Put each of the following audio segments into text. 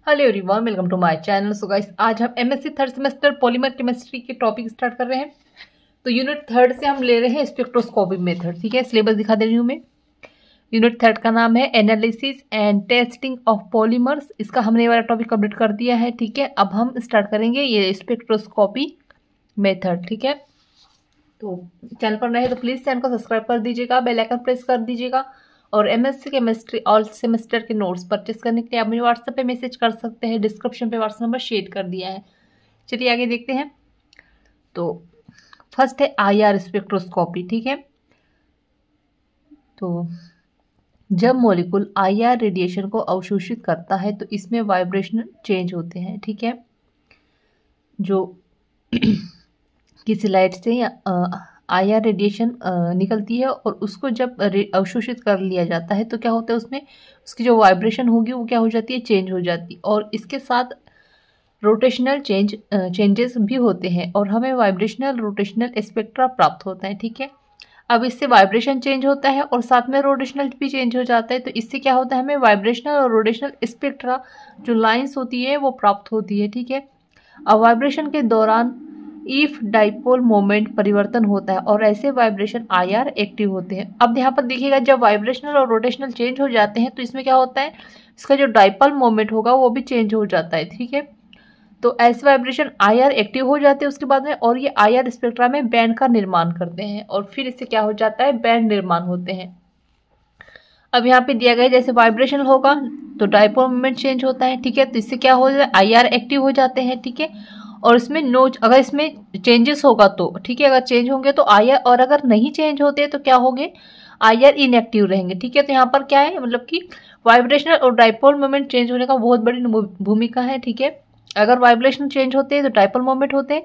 Hello everyone, welcome to my channel. So guys, आज हम MSc third semester polymer chemistry के topic start कर रहे हैं। तो यूनिट थर्ड से हम ले रहे हैं स्पेक्ट्रोस्कोपी मेथड। ठीक है, सिलेबस दिखा दे रही हूँ मैं। यूनिट थर्ड का नाम है analysis and testing of polymers. इसका हमने ये वाला टॉपिक कंप्लीट कर दिया है। ठीक है, अब हम स्टार्ट करेंगे ये स्पेक्ट्रोस्कोपी मेथड। ठीक है, तो चैनल पर नए तो प्लीज़ चैनल को सब्सक्राइब कर दीजिएगा, बेल आइकन प्रेस कर दीजिएगा। और एमएससी केमिस्ट्री ऑल सेमेस्टर के नोट्स परचेस करने के लिए आप मुझे व्हाट्सएप पे मैसेज कर सकते हैं। डिस्क्रिप्शन पे व्हाट्सएप नंबर शेयर कर दिया है। चलिए आगे देखते हैं। तो फर्स्ट है आईआर स्पेक्ट्रोस्कोपी। ठीक है, तो जब मॉलिक्यूल आईआर रेडिएशन को अवशोषित करता है तो इसमें वाइब्रेशन चेंज होते हैं। ठीक है, जो किसी लाइट से या आईआर रेडिएशन निकलती है और उसको जब अवशोषित कर लिया जाता है तो क्या होता है, उसमें उसकी जो वाइब्रेशन होगी वो क्या हो जाती है, चेंज हो जाती है। और इसके साथ रोटेशनल चेंजेस भी होते हैं और हमें वाइब्रेशनल रोटेशनल स्पेक्ट्रा प्राप्त होता है। ठीक है, अब इससे वाइब्रेशन चेंज होता है और साथ में रोटेशनल भी चेंज हो जाता है। तो इससे क्या होता है, हमें वाइब्रेशनल और रोटेशनल स्पेक्ट्रा जो लाइंस होती है वो प्राप्त होती है। ठीक है, अब वाइब्रेशन के दौरान इफ डाइपोल मोमेंट परिवर्तन होता है और ऐसे वाइब्रेशन आईआर एक्टिव होते हैं। अब यहाँ पर देखिएगा, जब वाइब्रेशनल और रोटेशनल चेंज हो जाते हैं तो इसमें क्या होता है, इसका जो डाइपोल मोमेंट होगा वो भी चेंज हो जाता है। ठीक है, तो ऐसे वाइब्रेशन आईआर एक्टिव हो जाते हैं उसके बाद में, और ये आईआर स्पेक्ट्रा में बैंड का निर्माण करते हैं और फिर इससे क्या हो जाता है, बैंड निर्माण होते हैं। अब यहाँ पे दिया गया है जैसे वाइब्रेशन होगा तो डाइपोल मोमेंट चेंज होता है। ठीक है, तो इससे क्या हो जाता है, आईआर एक्टिव हो जाते हैं। ठीक है, और इसमें अगर इसमें चेंजेस होगा तो ठीक है, अगर चेंज होंगे तो आईआर, और अगर नहीं चेंज होते तो क्या होंगे, आईआर इनएक्टिव रहेंगे। ठीक है, तो यहाँ पर क्या है, मतलब कि वाइब्रेशनल और डाइपोल मोमेंट चेंज होने का बहुत बड़ी भूमिका है। ठीक है, अगर वाइब्रेशन चेंज होते हैं तो डाइपोल मोमेंट होते हैं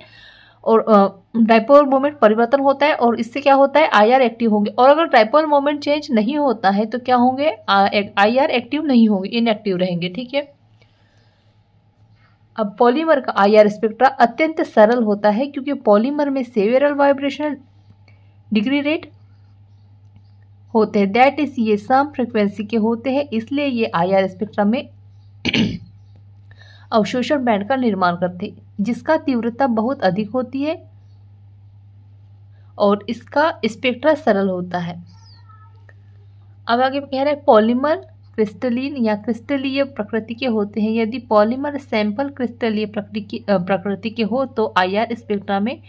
और डाइपोल मोमेंट परिवर्तन होता है और इससे क्या होता है, आईआर एक्टिव होंगे। और अगर डाइपोल मोमेंट चेंज नहीं होता है तो क्या होंगे, आईआर एक्टिव नहीं होंगे, इनएक्टिव रहेंगे। ठीक है, अब पॉलीमर का आईआर स्पेक्ट्रा अत्यंत सरल होता है क्योंकि पॉलीमर में सेवेरल वाइब्रेशनल डिग्री रेट होते हैं, दैट इज ये सम फ्रिक्वेंसी के होते हैं, इसलिए ये आईआर स्पेक्ट्रा में अवशोषण बैंड का निर्माण करते हैं जिसका तीव्रता बहुत अधिक होती है और इसका स्पेक्ट्रा सरल होता है। अब आगे कह रहे हैं पॉलीमर क्रिस्टलीन या क्रिस्टलीय प्रकृति के होते हैं। यदि पॉलीमर सैंपल क्रिस्टलीय प्रकृति के हो तो आईआर स्पेक्ट्रा में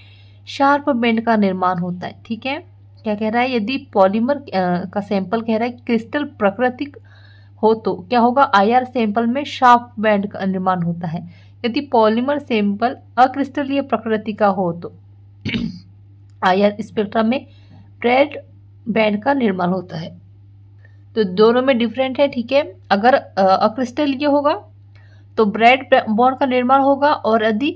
शार्प बैंड का निर्माण होता है। ठीक है, क्या कह रहा है, यदि पॉलीमर का सैंपल कह रहा है क्रिस्टल प्रकृति हो तो क्या होगा, आईआर सैंपल में शार्प बैंड का निर्माण होता है। यदि पॉलीमर सैंपल अक्रिस्टलीय प्रकृति का हो तो आईआर स्पेक्ट्रा में ब्रैड बैंड का निर्माण होता है। तो दोनों में डिफरेंट है। ठीक है, अगर अक्रिस्टलीय होगा तो ब्रैड बॉन्ड का निर्माण होगा और यदि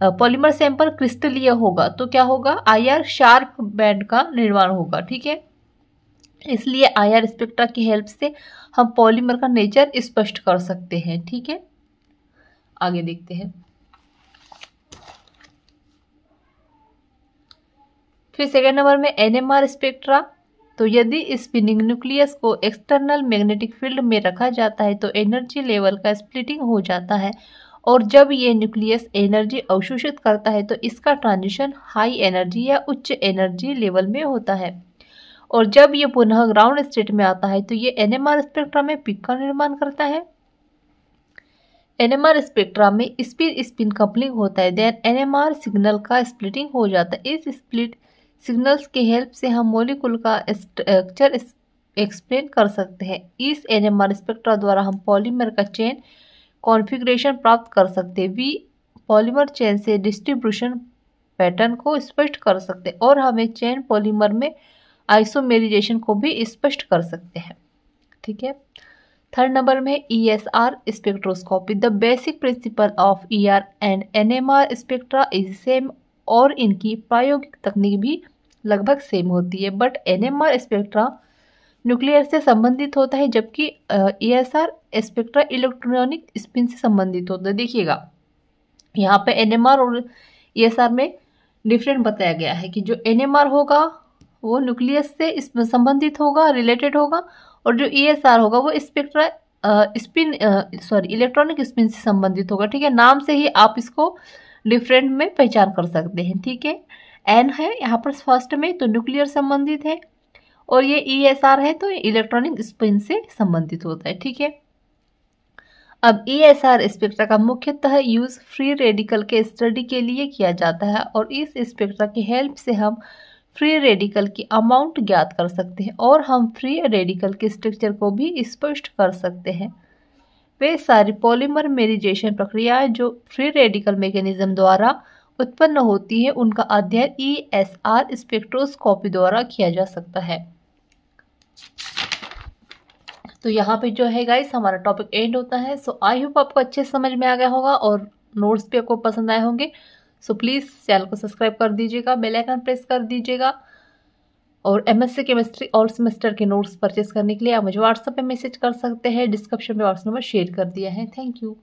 पॉलीमर सैंपल क्रिस्टलीय होगा तो क्या होगा, आईआर शार्प बैंड का निर्माण होगा। ठीक है, इसलिए आईआर स्पेक्ट्रा की हेल्प से हम पॉलीमर का नेचर स्पष्ट कर सकते हैं। ठीक है, आगे देखते हैं। फिर सेकेंड नंबर में एनएमआर स्पेक्ट्रा। तो यदि स्पिनिंग न्यूक्लियस को एक्सटर्नल मैग्नेटिक फील्ड में रखा जाता है तो एनर्जी लेवल का स्प्लिटिंग हो जाता है और जब ये न्यूक्लियस एनर्जी अवशोषित करता है तो इसका ट्रांजिशन हाई एनर्जी या उच्च एनर्जी लेवल में होता है और जब ये पुनः ग्राउंड स्टेट में आता है तो ये एनएमआर स्पेक्ट्रा में पीक का निर्माण करता है। एनएमआर स्पेक्ट्रा में स्पिन स्पिन कपलिंग होता है, देन एनएमआर सिग्नल का स्प्लिटिंग हो जाता है। इस स्प्लिट सिग्नल्स की हेल्प से हम मॉलिक्यूल का स्ट्रक्चर एक्सप्लेन कर सकते हैं। इस एनएमआर स्पेक्ट्रा द्वारा हम पॉलीमर का चेन कॉन्फ़िगरेशन प्राप्त कर सकते हैं। वी पॉलीमर चेन से डिस्ट्रीब्यूशन पैटर्न को स्पष्ट कर सकते हैं और हमें चेन पॉलीमर में आइसोमेराइजेशन को भी स्पष्ट कर सकते हैं। ठीक है, थर्ड नंबर में ESR spectroscopy. The basic principle of ER and NMR spectra is same और इनकी प्रायोगिक तकनीक भी लगभग सेम होती है, बट NMR स्पेक्ट्रा न्यूक्लियर से संबंधित होता है जबकि ESR स्पेक्ट्रा इलेक्ट्रॉनिक स्पिन से संबंधित होता है। देखिएगा यहाँ पे NMR और ESR में डिफरेंट बताया गया है कि जो NMR होगा वो न्यूक्लियस से इसमें संबंधित होगा, रिलेटेड होगा, और जो ESR होगा वो स्पेक्ट्रा इलेक्ट्रॉनिक स्पिन से संबंधित होगा, ठीक है। नाम से ही आप इसको डिफरेंट में पहचान कर सकते हैं, ठीक है। एन है यहाँ पर फर्स्ट में तो न्यूक्लियर संबंधित है, और ये ESR है तो इलेक्ट्रॉनिक स्पिन से संबंधित होता है, ठीक है। अब ESR स्पेक्ट्रा का मुख्यतः यूज फ्री रेडिकल के स्टडी के लिए किया जाता है, और इस स्पेक्ट्रा की हेल्प से हम फ्री रेडिकल की अमाउंट ज्ञात कर सकते हैं और हम फ्री रेडिकल के स्ट्रक्चर को भी स्पष्ट कर सकते हैं। वे सारी पॉलीमराइजेशन प्रक्रियाएं जो फ्री रेडिकल मैकेनिज्म द्वारा उत्पन्न होती है उनका अध्ययन ESR स्पेक्ट्रोस्कोपी द्वारा किया जा सकता है। तो यहाँ पे जो है गाइस हमारा टॉपिक एंड होता है। सो आई होप आपको अच्छे समझ में आ गया होगा और नोट्स भी आपको पसंद आए होंगे। सो प्लीज़ चैनल को सब्सक्राइब कर दीजिएगा, बेल आइकन प्रेस कर दीजिएगा, और MSc केमिस्ट्री ऑल सेमेस्टर के नोट्स परचेस करने के लिए आप मुझे व्हाट्सएप पे मैसेज कर सकते हैं। डिस्क्रिप्शन में व्हाट्सएप नंबर शेयर कर दिया है। Thank you.